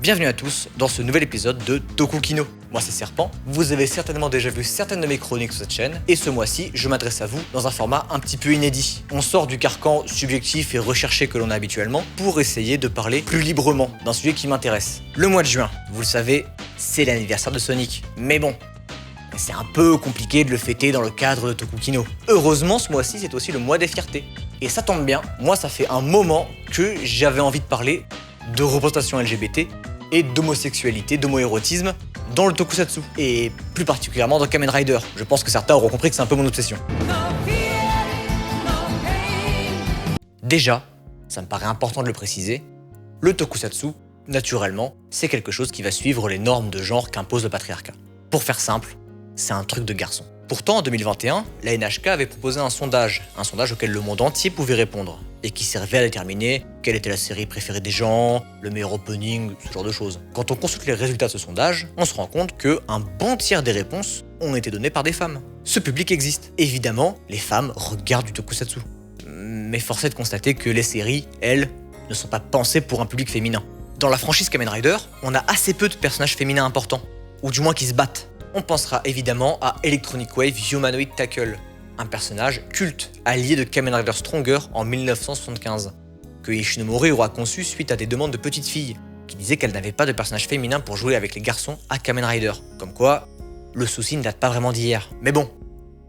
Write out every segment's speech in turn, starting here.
Bienvenue à tous dans ce nouvel épisode de Tokukino. Moi c'est Serpent, vous avez certainement déjà vu certaines de mes chroniques sur cette chaîne, et ce mois-ci, je m'adresse à vous dans un format un petit peu inédit. On sort du carcan subjectif et recherché que l'on a habituellement pour essayer de parler plus librement d'un sujet qui m'intéresse. Le mois de juin, vous le savez, c'est l'anniversaire de Sonic. Mais bon, c'est un peu compliqué de le fêter dans le cadre de Tokukino. Heureusement, ce mois-ci, c'est aussi le mois des fiertés. Et ça tombe bien, moi ça fait un moment que j'avais envie de parler de représentation LGBT et d'homosexualité, d'homoérotisme dans le tokusatsu, et plus particulièrement dans Kamen Rider. Je pense que certains auront compris que c'est un peu mon obsession. Déjà, ça me paraît important de le préciser, le tokusatsu, naturellement, c'est quelque chose qui va suivre les normes de genre qu'impose le patriarcat. Pour faire simple, c'est un truc de garçon. Pourtant, en 2021, la NHK avait proposé un sondage auquel le monde entier pouvait répondre, et qui servait à déterminer quelle était la série préférée des gens, le meilleur opening, ce genre de choses. Quand on consulte les résultats de ce sondage, on se rend compte qu'un bon tiers des réponses ont été données par des femmes. Ce public existe. Évidemment, les femmes regardent du tokusatsu. Mais force est de constater que les séries, elles, ne sont pas pensées pour un public féminin. Dans la franchise Kamen Rider, on a assez peu de personnages féminins importants, ou du moins qui se battent. On pensera évidemment à Electronic Wave Humanoid Tackle, un personnage culte allié de Kamen Rider Stronger en 1975, que Ishinomori aura conçu suite à des demandes de petites filles, qui disaient qu'elles n'avaient pas de personnage féminin pour jouer avec les garçons à Kamen Rider. Comme quoi, le souci ne date pas vraiment d'hier. Mais bon,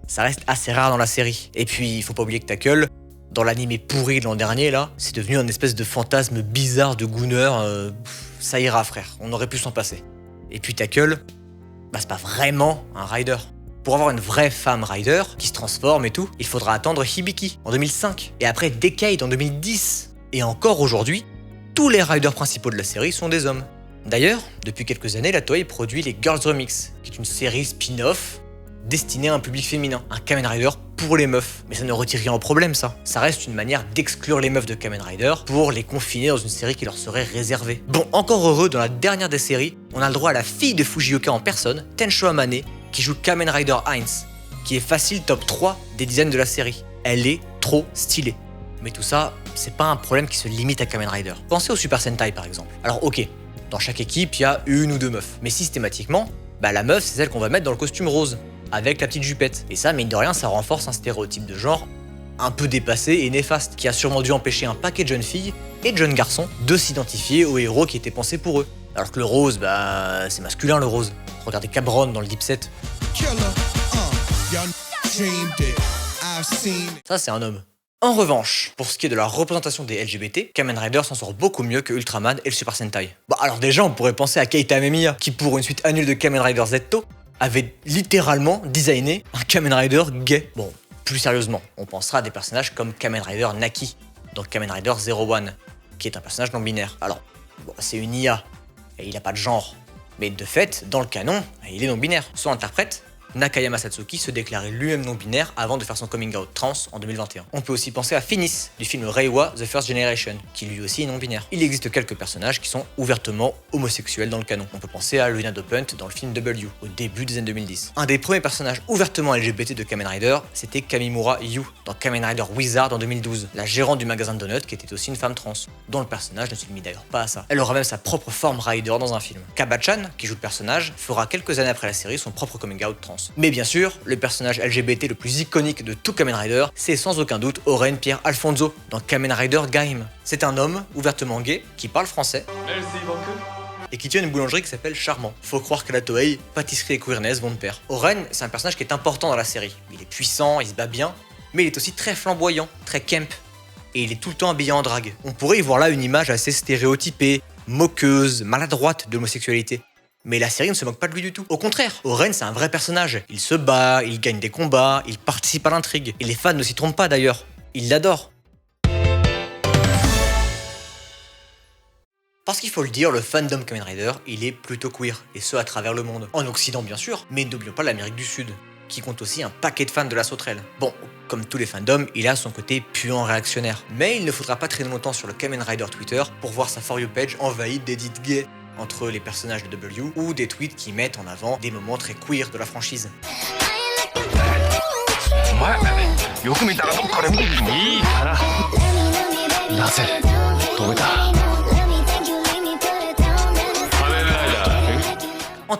ça reste assez rare dans la série. Et puis, il faut pas oublier que Tackle, dans l'animé pourri de l'an dernier, là, c'est devenu un espèce de fantasme bizarre de Gunner. Ça ira, frère, on aurait pu s'en passer. Et puis Tackle, c'est pas vraiment un rider. Pour avoir une vraie femme rider qui se transforme et tout, il faudra attendre Hibiki en 2005, et après Decade en 2010. Et encore aujourd'hui, tous les riders principaux de la série sont des hommes. D'ailleurs, depuis quelques années, la Toei produit les Girls Remix, qui est une série spin-off destinée à un public féminin, un Kamen Rider pour les meufs. Mais ça ne retire rien au problème, ça. Ça reste une manière d'exclure les meufs de Kamen Rider pour les confiner dans une série qui leur serait réservée. Bon, encore heureux, dans la dernière des séries, on a le droit à la fille de Fujioka en personne, Tensho Amane, qui joue Kamen Rider Heinz, qui est facile top 3 des dizaines de la série. Elle est trop stylée. Mais tout ça, c'est pas un problème qui se limite à Kamen Rider. Pensez au Super Sentai par exemple. Alors ok, dans chaque équipe, il y a une ou deux meufs. Mais systématiquement, la meuf, c'est celle qu'on va mettre dans le costume rose, avec la petite jupette. Et ça, mine de rien, ça renforce un stéréotype de genre un peu dépassé et néfaste, qui a sûrement dû empêcher un paquet de jeunes filles et de jeunes garçons de s'identifier aux héros qui étaient pensés pour eux. Alors que le rose, c'est masculin le rose. Regardez Cabron dans le Deep Set. Ça, c'est un homme. En revanche, pour ce qui est de la représentation des LGBT, Kamen Rider s'en sort beaucoup mieux que Ultraman et le Super Sentai. Alors déjà, on pourrait penser à Keita Amemiya, qui pour une suite annule de Kamen Rider Zetto, avait littéralement designé un Kamen Rider gay. Bon, plus sérieusement, on pensera à des personnages comme Kamen Rider Naki, dans Kamen Rider Zero One, qui est un personnage non-binaire. Alors, c'est une IA, et il n'a pas de genre. Mais de fait, dans le canon, il est non-binaire. Son interprète, Nakayama Satsuki, se déclarait lui-même non-binaire avant de faire son coming out trans en 2021. On peut aussi penser à Finis, du film Reiwa The First Generation, qui lui aussi est non-binaire. Il existe quelques personnages qui sont ouvertement homosexuels dans le canon. On peut penser à Luna Punt dans le film W, au début des années 2010. Un des premiers personnages ouvertement LGBT de Kamen Rider, c'était Kamimura Yu, dans Kamen Rider Wizard en 2012, la gérante du magasin de donuts qui était aussi une femme trans, dont le personnage ne se limite d'ailleurs pas à ça. Elle aura même sa propre forme Rider dans un film. Kaba-chan, qui joue le personnage, fera quelques années après la série son propre coming out trans. Mais bien sûr, le personnage LGBT le plus iconique de tout Kamen Rider, c'est sans aucun doute Oren Pierre Alfonso dans Kamen Rider Gaim. C'est un homme ouvertement gay qui parle français et qui tient une boulangerie qui s'appelle Charmant. Faut croire que la Toei, pâtisserie et queerness vont de pair. Oren, c'est un personnage qui est important dans la série. Il est puissant, il se bat bien, mais il est aussi très flamboyant, très camp, et il est tout le temps habillé en drague. On pourrait y voir là une image assez stéréotypée, moqueuse, maladroite de l'homosexualité. Mais la série ne se moque pas de lui du tout. Au contraire, Oren c'est un vrai personnage. Il se bat, il gagne des combats, il participe à l'intrigue. Et les fans ne s'y trompent pas d'ailleurs. Ils l'adorent. Parce qu'il faut le dire, le fandom Kamen Rider, il est plutôt queer, et ce à travers le monde. En Occident bien sûr, mais n'oublions pas l'Amérique du Sud, qui compte aussi un paquet de fans de la sauterelle. Bon, comme tous les fandoms, il a son côté puant réactionnaire. Mais il ne faudra pas traîner longtemps sur le Kamen Rider Twitter pour voir sa For You page envahie d'edits gays entre les personnages de W ou des tweets qui mettent en avant des moments très queer de la franchise. よく見たらどっかで見ていいからなぜ止めた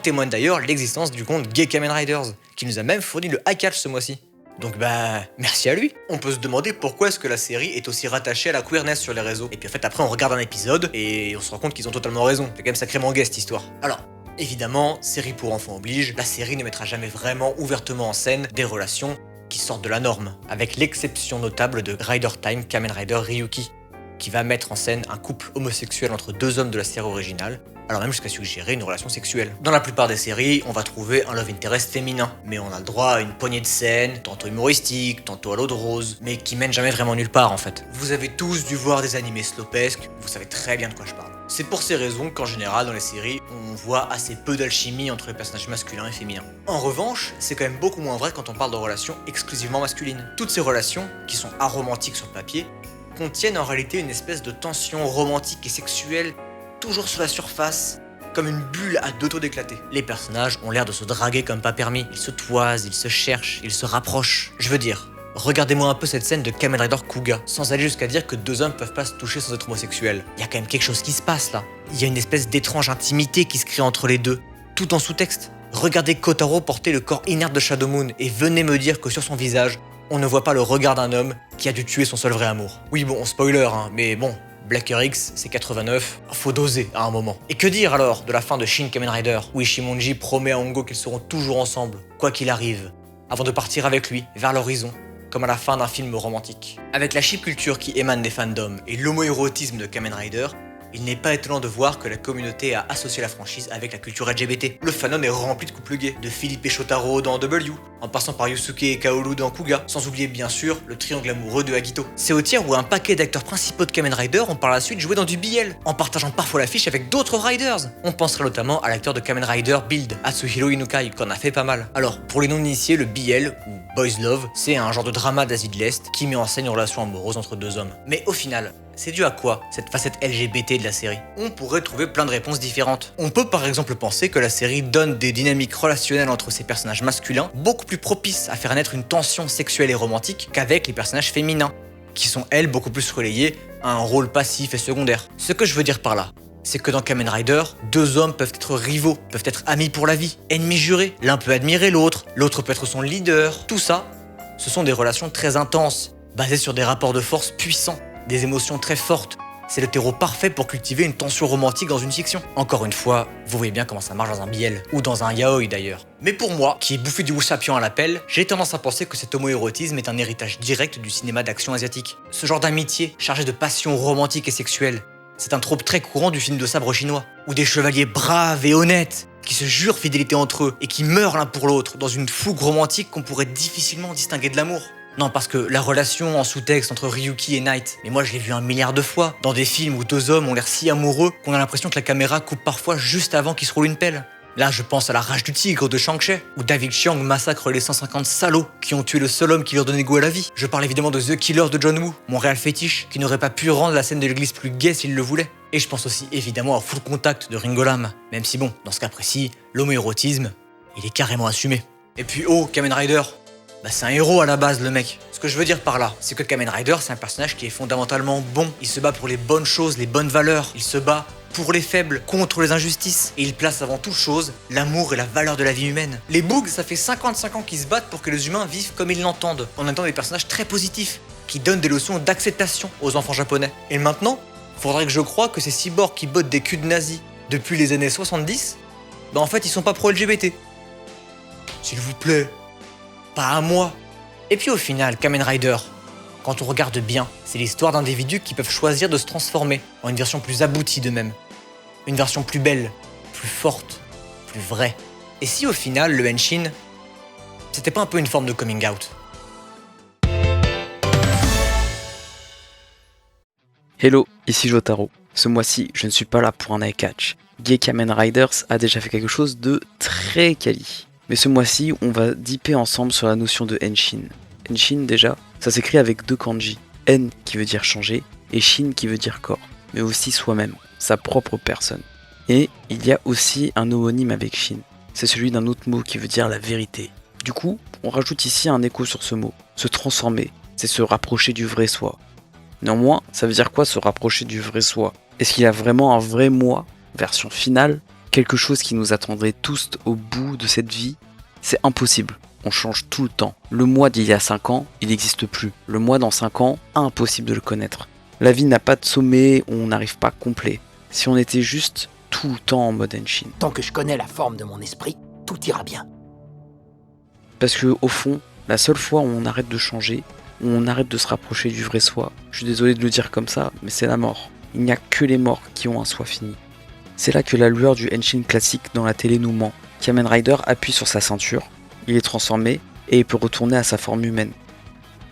témoigne d'ailleurs l'existence du compte Gay Kamen Riders, qui nous a même fourni le hackage ce mois-ci. Donc merci à lui. On peut se demander pourquoi est-ce que la série est aussi rattachée à la queerness sur les réseaux. Et puis en fait après on regarde un épisode et on se rend compte qu'ils ont totalement raison. C'est quand même sacrément gay cette histoire. Alors, évidemment, série pour enfants oblige, la série ne mettra jamais vraiment ouvertement en scène des relations qui sortent de la norme, avec l'exception notable de Rider Time Kamen Rider Ryuki, qui va mettre en scène un couple homosexuel entre deux hommes de la série originale, alors même jusqu'à suggérer une relation sexuelle. Dans la plupart des séries, on va trouver un love interest féminin, mais on a le droit à une poignée de scènes, tantôt humoristiques, tantôt à l'eau de rose, mais qui mènent jamais vraiment nulle part en fait. Vous avez tous dû voir des animés slopesques, vous savez très bien de quoi je parle. C'est pour ces raisons qu'en général dans les séries, on voit assez peu d'alchimie entre les personnages masculins et féminins. En revanche, c'est quand même beaucoup moins vrai quand on parle de relations exclusivement masculines. Toutes ces relations, qui sont aromantiques sur le papier, contiennent en réalité une espèce de tension romantique et sexuelle toujours sur la surface, comme une bulle à deux taux d'éclater. Les personnages ont l'air de se draguer comme pas permis, ils se toisent, ils se cherchent, ils se rapprochent. Je veux dire, regardez-moi un peu cette scène de Kamen Rider Kuga, sans aller jusqu'à dire que deux hommes peuvent pas se toucher sans être homosexuels. Il y a quand même quelque chose qui se passe là. Il y a une espèce d'étrange intimité qui se crée entre les deux, tout en sous-texte. Regardez Kotaro porter le corps inerte de Shadow Moon et venez me dire que sur son visage, on ne voit pas le regard d'un homme qui a dû tuer son seul vrai amour. Oui bon, spoiler, mais bon, Blacker X, c'est 89, faut doser à un moment. Et que dire alors de la fin de Shin Kamen Rider, où Ishimonji promet à Hongo qu'ils seront toujours ensemble, quoi qu'il arrive, avant de partir avec lui vers l'horizon, comme à la fin d'un film romantique. Avec la chip culture qui émane des fandoms et l'homoérotisme de Kamen Rider, il n'est pas étonnant de voir que la communauté a associé la franchise avec la culture LGBT. Le fandom est rempli de couples gays, de Philippe et Shotaro dans W, en passant par Yusuke et Kaoru dans Kuga, sans oublier bien sûr le triangle amoureux de Agito. C'est au tiers où un paquet d'acteurs principaux de Kamen Rider ont par la suite joué dans du BL, en partageant parfois l'affiche avec d'autres riders. On penserait notamment à l'acteur de Kamen Rider Build, Atsuhiro Inukai, qu'on a fait pas mal. Alors, pour les non-initiés, le BL, ou Boys Love, c'est un genre de drama d'Asie de l'Est qui met en scène une relation amoureuse entre deux hommes. Mais au final, c'est dû à quoi, cette facette LGBT de la série? On pourrait trouver plein de réponses différentes. On peut par exemple penser que la série donne des dynamiques relationnelles entre ces personnages masculins beaucoup plus propices à faire naître une tension sexuelle et romantique qu'avec les personnages féminins, qui sont elles beaucoup plus relayées à un rôle passif et secondaire. Ce que je veux dire par là, c'est que dans Kamen Rider, deux hommes peuvent être rivaux, peuvent être amis pour la vie, ennemis jurés, l'un peut admirer l'autre peut être son leader. Tout ça, ce sont des relations très intenses, basées sur des rapports de force puissants, des émotions très fortes. C'est le terreau parfait pour cultiver une tension romantique dans une fiction. Encore une fois, vous voyez bien comment ça marche dans un BL, ou dans un yaoi d'ailleurs. Mais pour moi, qui ai bouffé du Wusapian à l'appel, j'ai tendance à penser que cet homoérotisme est un héritage direct du cinéma d'action asiatique. Ce genre d'amitié, chargé de passion romantique et sexuelle, c'est un trope très courant du film de sabre chinois, où des chevaliers braves et honnêtes, qui se jurent fidélité entre eux, et qui meurent l'un pour l'autre, dans une fougue romantique qu'on pourrait difficilement distinguer de l'amour. Non, parce que la relation en sous-texte entre Ryuki et Knight, mais moi je l'ai vu 1 milliard de fois, dans des films où deux hommes ont l'air si amoureux qu'on a l'impression que la caméra coupe parfois juste avant qu'ils se roulent une pelle. Là, je pense à La Rage du Tigre de Shang-Chi, où David Chiang massacre les 150 salauds qui ont tué le seul homme qui leur donnait goût à la vie. Je parle évidemment de The Killer de John Woo, mon réel fétiche, qui n'aurait pas pu rendre la scène de l'église plus gaie s'il le voulait. Et je pense aussi évidemment à Full Contact de Ringo Lam, même si bon, dans ce cas précis, l'homoérotisme, il est carrément assumé. Et puis Kamen Rider, c'est un héros à la base le mec. Ce que je veux dire par là, c'est que Kamen Rider c'est un personnage qui est fondamentalement bon. Il se bat pour les bonnes choses, les bonnes valeurs. Il se bat pour les faibles, contre les injustices. Et il place avant toute chose l'amour et la valeur de la vie humaine. Les Boogs, ça fait 55 ans qu'ils se battent pour que les humains vivent comme ils l'entendent. En étant des personnages très positifs, qui donnent des leçons d'acceptation aux enfants japonais. Et maintenant, faudrait que je croie que ces cyborgs qui bottent des culs de nazis depuis les années 70, en fait ils sont pas pro-LGBT. S'il vous plaît. Pas à moi. Et puis au final, Kamen Rider, quand on regarde bien, c'est l'histoire d'individus qui peuvent choisir de se transformer en une version plus aboutie d'eux-mêmes. Une version plus belle, plus forte, plus vraie. Et si au final, le Henshin, c'était pas un peu une forme de coming out? Hello, ici Jotaro. Ce mois-ci, je ne suis pas là pour un eye catch. Gay Kamen Riders a déjà fait quelque chose de très quali. Mais ce mois-ci, on va dipper ensemble sur la notion de Henshin. Henshin, déjà, ça s'écrit avec 2 kanji. En qui veut dire changer, et Shin qui veut dire corps. Mais aussi soi-même, sa propre personne. Et il y a aussi un homonyme avec Shin. C'est celui d'un autre mot qui veut dire la vérité. Du coup, on rajoute ici un écho sur ce mot. Se transformer, c'est se rapprocher du vrai soi. Néanmoins, ça veut dire quoi se rapprocher du vrai soi? Est-ce qu'il y a vraiment un vrai moi, version finale? quelque chose qui nous attendrait tous au bout de cette vie, c'est impossible. On change tout le temps. Le moi d'il y a 5 ans, il n'existe plus. Le moi dans 5 ans, impossible de le connaître. La vie n'a pas de sommet où on n'arrive pas complet. Si on était juste tout le temps en mode Henshin. Tant que je connais la forme de mon esprit, tout ira bien. Parce que au fond, la seule fois où on arrête de changer, où on arrête de se rapprocher du vrai soi, je suis désolé de le dire comme ça, mais c'est la mort. Il n'y a que les morts qui ont un soi fini. C'est là que la lueur du Henshin classique dans la télé nous ment. Kamen Rider appuie sur sa ceinture, il est transformé et il peut retourner à sa forme humaine.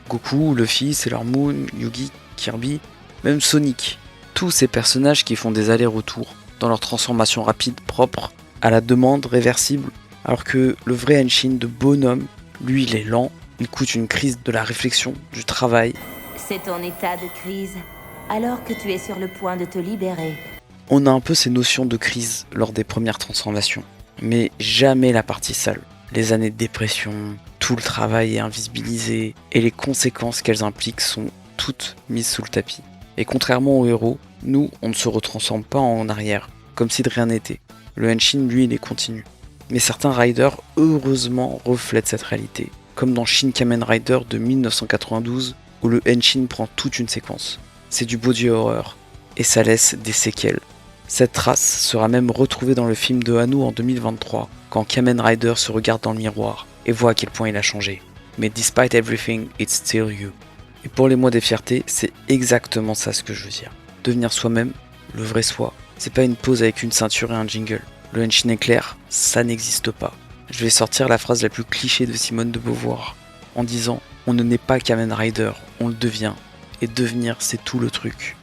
Goku, Luffy, Sailor Moon, Yugi, Kirby, même Sonic, tous ces personnages qui font des allers-retours dans leur transformation rapide, propre, à la demande, réversible, alors que le vrai Henshin de bonhomme, lui il est lent, il coûte une crise de la réflexion, du travail. C'est ton état de crise, alors que tu es sur le point de te libérer. On a un peu ces notions de crise lors des premières transformations, mais jamais la partie sale. Les années de dépression, tout le travail est invisibilisé, et les conséquences qu'elles impliquent sont toutes mises sous le tapis. Et contrairement aux héros, nous, on ne se retransforme pas en arrière, comme si de rien n'était. Le Henshin, lui, il est continu. Mais certains riders, heureusement, reflètent cette réalité, comme dans Shin Kamen Rider de 1992, où le Henshin prend toute une séquence. C'est du body horror, et ça laisse des séquelles. Cette trace sera même retrouvée dans le film de Hano en 2023, quand Kamen Rider se regarde dans le miroir et voit à quel point il a changé. Mais despite everything, it's still you. Et pour les mois des fiertés, c'est exactement ça ce que je veux dire. Devenir soi-même, le vrai soi, c'est pas une pose avec une ceinture et un jingle. Le Henshin éclair, ça n'existe pas. Je vais sortir la phrase la plus cliché de Simone de Beauvoir, en disant « On ne naît pas Kamen Rider, on le devient. Et devenir, c'est tout le truc. »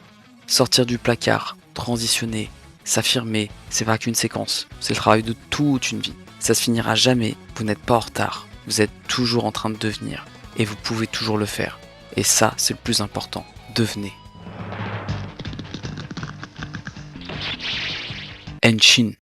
Sortir du placard, transitionner, s'affirmer, c'est pas qu'une séquence, c'est le travail de toute une vie. Ça se finira jamais, vous n'êtes pas en retard, vous êtes toujours en train de devenir, et vous pouvez toujours le faire. Et ça, c'est le plus important, devenez. Henshin.